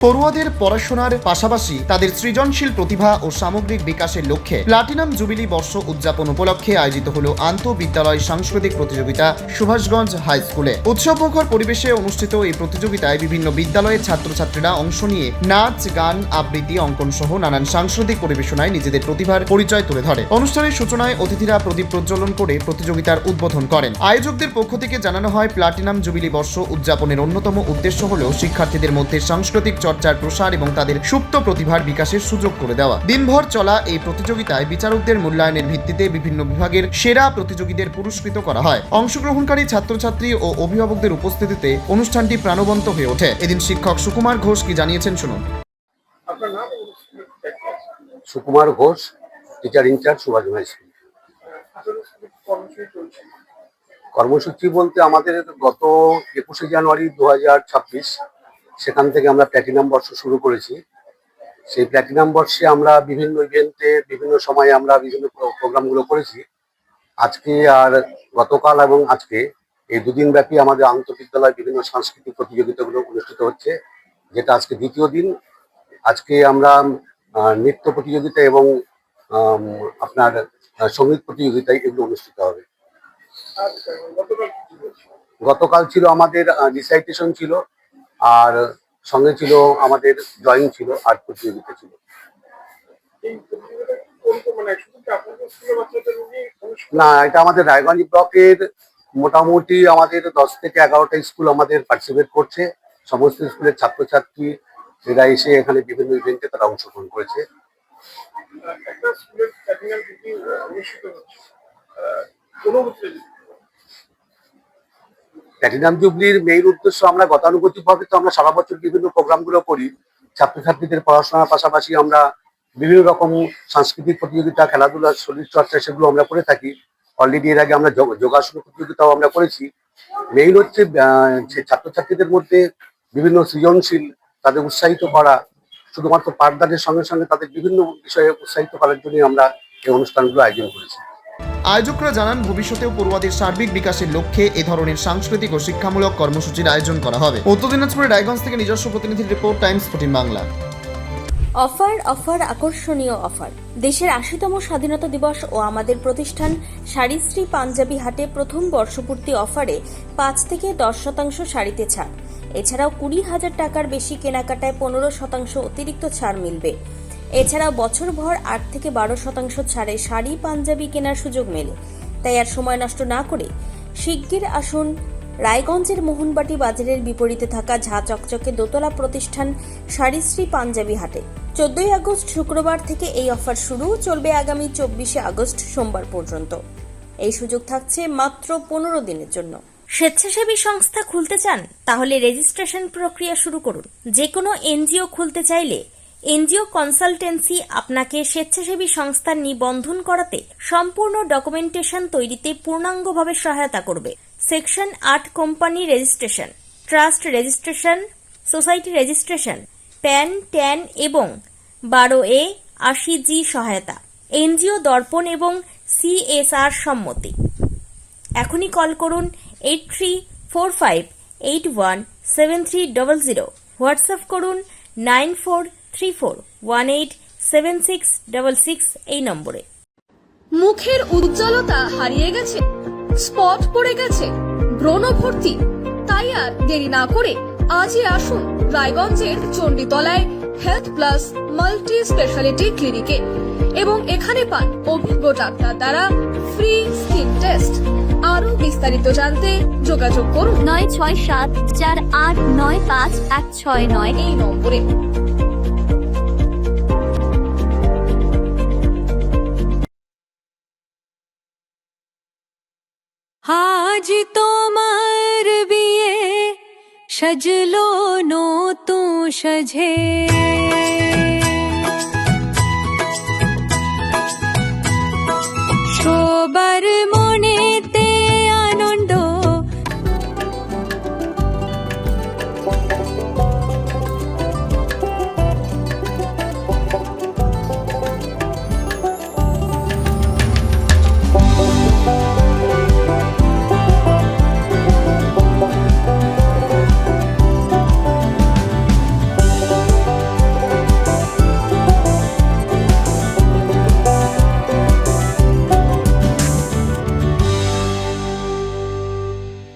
পড়ুয়াদের পড়াশোনার পাশাপাশি তাদের সৃজনশীল প্রতিভা ও সামগ্রিক বিকাশের লক্ষ্যে প্লাটিনাম জুবিলি বর্ষ উদযাপন উপলক্ষে আয়োজিত হল আন্তঃবিদ্যালয় সাংস্কৃতিক প্রতিযোগিতা সুভাষগঞ্জ হাই স্কুলে। উৎসবমুখর পরিবেশে অনুষ্ঠিত এই প্রতিযোগিতায় বিভিন্ন বিদ্যালয়ের ছাত্রছাত্রীরা অংশ নিয়ে নাচ, গান, আবৃত্তি, অঙ্কন সহ নানান সাংস্কৃতিক পরিবেশনায় নিজেদের প্রতিভার পরিচয় তুলে ধরে। অনুষ্ঠানের সূচনায় অতিথিরা প্রদীপ প্রজ্বলন করে প্রতিযোগিতার উদ্বোধন করেন। আয়োজকদের পক্ষ থেকে জানানো হয়, প্লাটিনাম জুবিলি বর্ষ উদযাপনের অন্যতম উদ্দেশ্য হল শিক্ষার্থীদের মধ্যে সাংস্কৃতিক চর্চার প্রসার এবং তাদের সুপ্ত প্রতিভার বিকাশের সুযোগ করে দেওয়া। দিনভর চলা এই প্রতিযোগিতায় বিচারকদের মূল্যায়নের ভিত্তিতে বিভিন্ন বিভাগের সেরা প্রতিযোগীদের পুরস্কৃত করা হয়। অংশগ্রহণকারী ছাত্রছাত্রী ও অভিভাবকদের উপস্থিতিতে অনুষ্ঠানটি প্রাণবন্ত হয়ে ওঠে। এদিন শিক্ষক সুকুমার ঘোষ কি জানিয়েছেন শুনুন। Sukumar Ghosh, teacher in charge, Subhashganj high school. কর্মসূচি বলতে আমাদের গত 21শে জানুয়ারি 2026 সেখান থেকে আমরা প্ল্যাটিনাম বর্ষ শুরু করেছি। সেই প্ল্যাটিনাম বর্ষে আমরা বিভিন্ন ইভেন্টে বিভিন্ন সময়ে আমরা বিভিন্ন প্রোগ্রামগুলো করেছি। আজকে আর গতকাল এবং আজকে এই দুদিন ব্যাপী আমাদের আন্তঃবিদ্যালয় বিভিন্ন সাংস্কৃতিক প্রতিযোগিতাগুলো অনুষ্ঠিত হচ্ছে, যেটা আজকে দ্বিতীয় দিন। আজকে আমরা নৃত্য প্রতিযোগিতা এবং আপনার সঙ্গীত প্রতিযোগিতা এগুলো অনুষ্ঠিত হবে। গতকাল ছিল আমাদের রিসাইটেশন ছিল, আর সঙ্গে ছিল আমাদের ড্রয়িং ছিল, আর্ট প্রতিযোগিতা ছিল। না, এটা আমাদের রায়গঞ্জ ব্লকের মোটামুটি আমাদের 10 থেকে 11টা স্কুল আমাদের পার্টিসিপেট করছে। সমস্ত স্কুলের ছাত্রছাত্রী এরা এসে এখানে বিভিন্ন ইভেন্টে তারা অংশগ্রহণ করেছে। প্ল্যাটিনাম জুবলির মেইন উদ্দেশ্য, আমরা গতানুগতিকভাবে তো আমরা সারা বছর বিভিন্ন প্রোগ্রামগুলো করি। ছাত্রছাত্রীদের পড়াশোনার পাশাপাশি আমরা বিভিন্ন রকম সাংস্কৃতিক প্রতিযোগিতা, খেলাধুলা, শরীর চর্চা সেগুলো আমরা করে থাকি। অলরেডি এর আগে আমরা যোগাসন প্রতিযোগিতাও আমরা করেছি। মেইন হচ্ছে ছাত্রছাত্রীদের মধ্যে বিভিন্ন সৃজনশীল, তাদের উৎসাহিত করা, শুধুমাত্র পাঠদানের সঙ্গে সঙ্গে তাদের বিভিন্ন বিষয়ে উৎসাহিত করার জন্য আমরা এই অনুষ্ঠানগুলো আয়োজন করেছি। আয়োজকরা জানান, ভবিষ্যতেও পড়ুয়াদের সার্বিক বিকাশের লক্ষ্যে এ ধরনের সাংস্কৃতিক ও শিক্ষামূলক কর্মসূচির আয়োজন করা হবে। উত্তর দিনাজপুরের রায়গঞ্জ থেকে নিজস্ব প্রতিনিধির রিপোর্ট, টাইমস 14 বাংলা। অফার আকর্ষণীয় অফার। দেশের 80তম স্বাধীনতা দিবস ও আমাদের প্রতিষ্ঠান শাড়িশ্রী পাঞ্জাবি হাটে প্রথম বর্ষপূর্তি অফারে 5 থেকে 10% শাড়িতে ছাড়। এছাড়াও 20,000 টাকার বেশি কেনাকাটায় 15% অতিরিক্ত ছাড় মিলবে। এছাড়াও বছরভর 8 থেকে 12% ছাড়ে শাড়ি, পাঞ্জাবি কেনার সুযোগ মেলে। তাই আর সময় নষ্ট না করে শিগগির আসুন রায়গঞ্জের মোহনবাটি বাজারের বিপরীতে থাকা ঝা চকচকে দোতলা প্রতিষ্ঠান শাড়িশ্রী পাঞ্জাবি হাটে। 14ই আগস্ট শুক্রবার থেকে এই অফার শুরু, চলবে আগামী 24শে আগস্ট সোমবার পর্যন্ত। এই সুযোগ থাকছে মাত্র 15 দিনের জন্য। স্বেচ্ছাসেবী সংস্থা খুলতে চান? তাহলে রেজিস্ট্রেশন প্রক্রিয়া শুরু করুন। যে কোনো এনজিও খুলতে চাইলে এনজিও কনসালটেন্সি আপনাকে স্বেচ্ছাসেবী সংস্থার নিবন্ধন করাতে, সম্পূর্ণ ডকুমেন্টেশন তৈরিতে পূর্ণাঙ্গভাবে সহায়তা করবে। Section 8 company registration, trust registration, society registration, pan, tan এবং 12A 80G সহায়তা, এনজিও দর্পণ এবং CSR সম্মতি। এখনই কল করুন 8345817300, হোয়াটসঅ্যাপ করুন 9434187666 এই নম্বরে। মুখের উজ্জ্বলতা হারিয়ে গেছে, স্পট পড়ে গেছে, ব্রণ ভর্তি, তাই আর দেরি না করে আজই আসুন রায়গঞ্জের চণ্ডীতলায় হেলথ প্লাস মাল্টি স্পেশালিটি ক্লিনিকে এবং এখানে পান অভিজ্ঞ ডাক্তার দ্বারা ফ্রি স্কিন টেস্ট। আরো বিস্তারিত জানতে যোগাযোগ করুন 9674895169 এই নম্বরে। আজ তোমার বিয়ে, সাজলো নতুন সাজে।